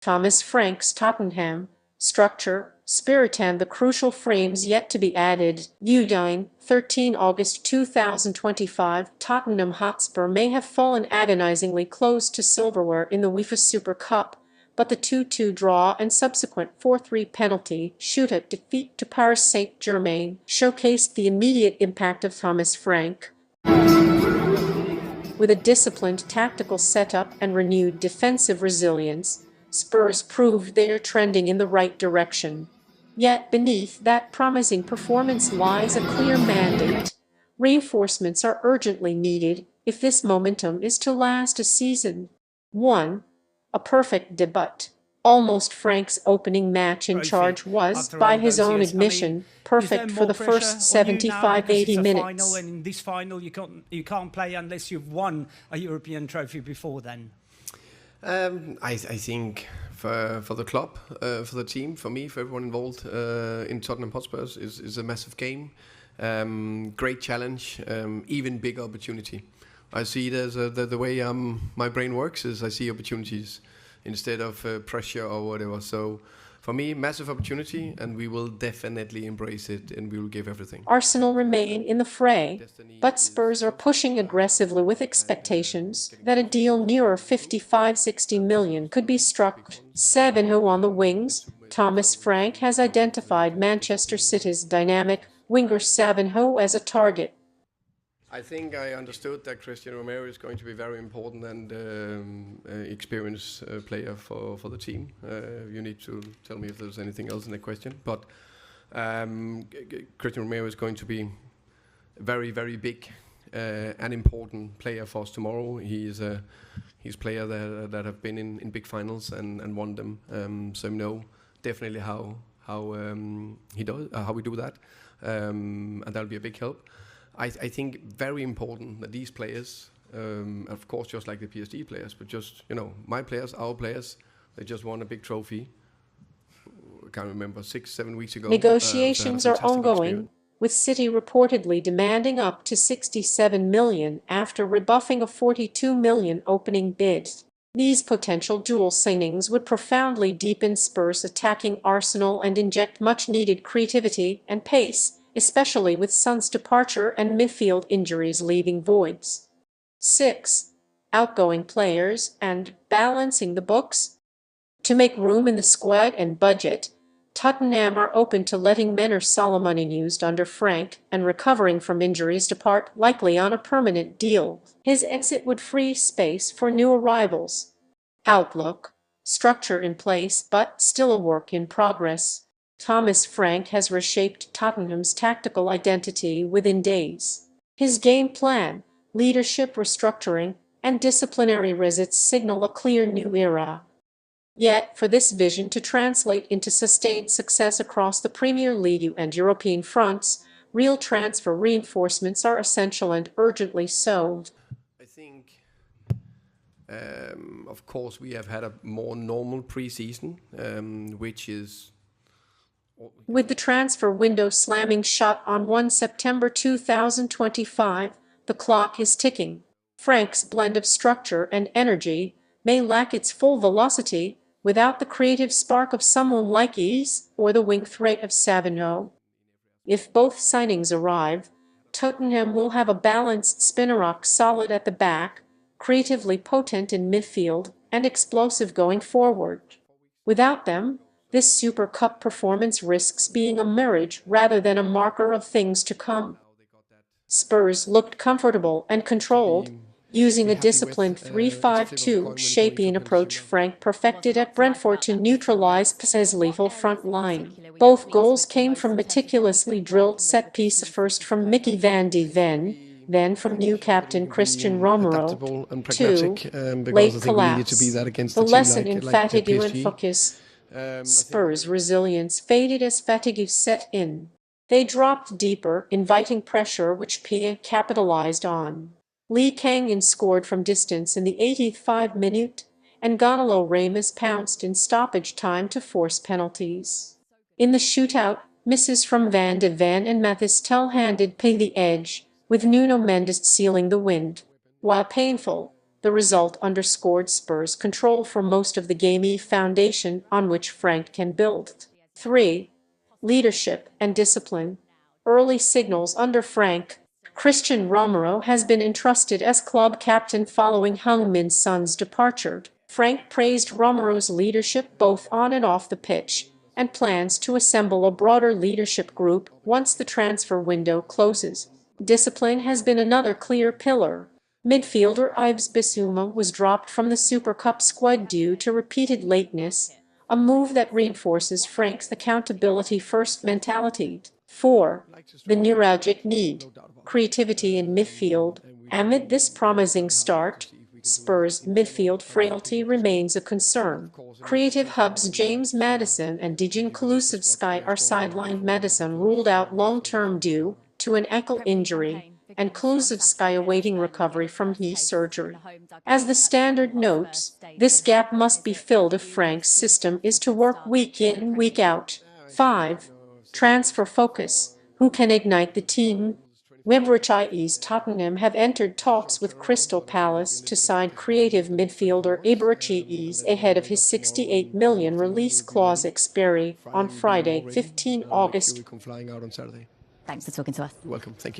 Thomas Frank's Tottenham, structure, spirit and the crucial frames yet to be added. Udine, 13 August 2025. Tottenham Hotspur may have fallen agonizingly close to silverware in the UEFA Super Cup, but the 2-2 draw and subsequent 4-3 penalty shootout defeat to Paris Saint-Germain showcased the immediate impact of Thomas Frank. With a disciplined tactical setup and renewed defensive resilience, Spurs proved they are trending in the right direction. Yet beneath that promising performance lies a clear mandate. Reinforcements are urgently needed if this momentum is to last a season. 1. A perfect debut. Almost Frank's opening match in charge was, by his own admission, perfect for the first 75-80 minutes. And in this final, you can't play unless you've won a European trophy before then. I think for the club, for the team, for me, for everyone involved in Tottenham Hotspurs, is a massive game. Great challenge, even bigger opportunity. I see it as the way my brain works is I see opportunities instead of pressure or whatever. So for me, massive opportunity, and we will definitely embrace it, and we will give everything. Arsenal remain in the fray, but Spurs are pushing aggressively with expectations that a deal nearer 55-60 million could be struck. Sevenho on the wings. Thomas Frank has identified Manchester City's dynamic winger Savinho as a target. I think I understood that Cristiano Romero is going to be very important and experienced player for the team. You need to tell me if there's anything else in the question. But Cristiano Romero is going to be very, very big and important player for us tomorrow. He's a player that have been in big finals and won them. So know definitely how we do that, and that'll be a big help. I think very important that these players, of course, just like the PSG players, but just, my players, our players, they just won a big trophy. I can't remember, 6-7 weeks ago. Negotiations are ongoing, experience. with City reportedly demanding up to 67 million after rebuffing a 42 million opening bid. These potential dual signings would profoundly deepen Spurs' attacking arsenal and inject much-needed creativity and pace, especially with Son's departure and midfield injuries leaving voids. 6. Outgoing players and balancing the books. To make room in the squad and budget, Tottenham are open to letting Menor Solomon used under Frank and recovering from injuries depart, likely on a permanent deal. His exit would free space for new arrivals. Outlook. Structure in place, but still a work in progress. Thomas Frank has reshaped Tottenham's tactical identity within days. His game plan, leadership restructuring, and disciplinary results signal a clear new era. Yet, for this vision to translate into sustained success across the Premier League and European fronts, real transfer reinforcements are essential and urgently so. I think, of course, we have had a more normal pre-season, which is... With the transfer window slamming shut on 1 September 2025, the clock is ticking. Frank's blend of structure and energy may lack its full velocity without the creative spark of someone like Ease or the wing threat of Savinho. If both signings arrive, Tottenham will have a balanced spinner solid at the back, creatively potent in midfield, and explosive going forward. Without them, this Super Cup performance risks being a mirage rather than a marker of things to come. Spurs looked comfortable and controlled, using a disciplined 3-5-2 Shapian approach Frank perfected at Brentford to neutralize PSG's lethal front line. Both goals came from meticulously drilled set pieces, first from Mickey van de Ven, then from new captain Christian Romero. 2. Late collapse. The lesson in fatigue and focus. Spurs' resilience faded as fatigue set in. They dropped deeper, inviting pressure which PSG capitalized on. Lee Kang-in scored from distance in the 85th minute, and Gonzalo Ramos pounced in stoppage time to force penalties. In the shootout, misses from Van de Ven and Mathis Tel handed PSG the edge, with Nuno Mendes sealing the win. While painful, The result underscored Spurs' control for most of the game foundation on which Frank can build. 3. Leadership and discipline. Early signals under Frank. Christian Romero has been entrusted as club captain following Heung-min Son's departure. Frank praised Romero's leadership both on and off the pitch, and plans to assemble a broader leadership group once the transfer window closes. Discipline has been another clear pillar. Midfielder Yves Bissouma was dropped from the Super Cup squad due to repeated lateness, a move that reinforces Frank's accountability-first mentality. 4. The neuralgic need. Creativity in midfield. Amid this promising start, Spurs' midfield frailty remains a concern. Creative hubs James Maddison and Dejan Kulusevski are sidelined. Maddison ruled out long-term due to an ankle injury, and Kulusevski awaiting recovery from knee surgery. As the Standard notes, this gap must be filled if Frank's system is to work week in, week out. 5. Transfer focus. Who can ignite the team? Wembley's Tottenham have entered talks with Crystal Palace to sign creative midfielder Ibrahimovic ahead of his £68 million release clause expiry on Friday, 15 August. Thanks for talking to us. You're welcome. Thank you.